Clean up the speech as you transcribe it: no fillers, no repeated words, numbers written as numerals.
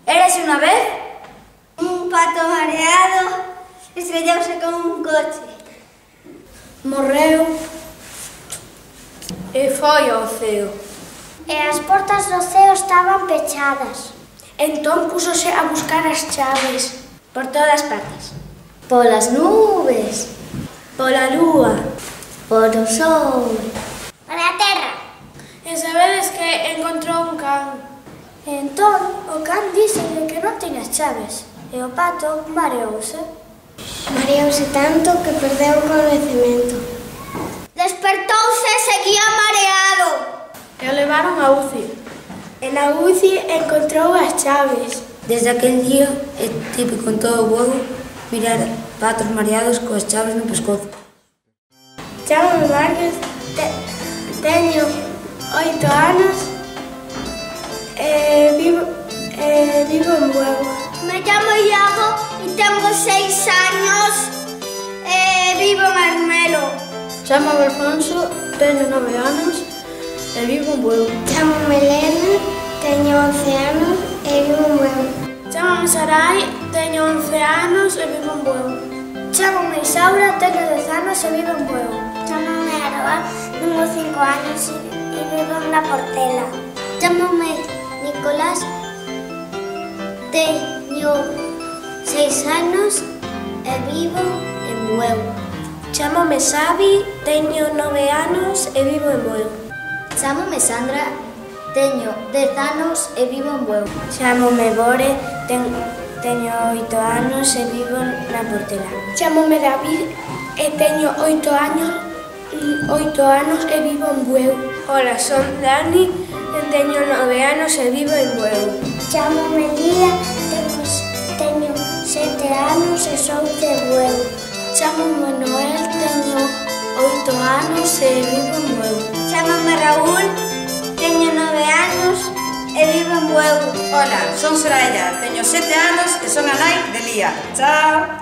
Érase unha vez un pato mareado estrellause con un coche. Morreu e foi ao ceo. E as portas do ceo estaban pechadas. Entón púsose a buscar as chaves Por todas partes. polas nubes, pola lúa, Polo sol. Para a terra. e sabedes que encontrou un can. Entón, o can díxelle que non tiña chaves. E o pato mareouse. Mareouse tanto que perdeu o coñecemento. Despertouse e seguía mareado. E o levaron a UCI. E na UCI encontrou as chaves. Desde aquel día é típico en todo o Buego mirar patos mareados coas chaves no pescozo. Chámame Márquez, teño 8 anos e vivo en Buego. Me llamo Iago e tengo 6 años e vivo en Armelo. Chámame Alfonso, teño 9 anos e vivo en Buego. Chámame Elena, teño 11 anos e vivo en Buego. Chámame Sarai, teño 11 anos e vivo en Buego. Chámame Isaura, teño 10 anos e vivo en Buego. Chámame Aroa, tengo 5 anos e vivo na Portela. Chámame Nicolás, teño 6 anos e vivo en Buego. Chámame Xavi, teño 9 anos e vivo en Buego. Chámame Sandra, teño 10 anos e vivo en Buego. Chámame Bore, teño 8 anos e vivo na Portela. Chámome David e teño 8 anos e vivo en Bueu. Hola, son Dani e teño 9 anos e vivo en Bueu. Chámome Lía, teño 7 anos e son de Bueu. Chámome Noel, teño 8 anos e vivo en Bueu. Chámame Raúl, teño 9 anos e vivo en Bueu. Hola, son Soraya, teño 7 anos e son a nai de Lía. Chao!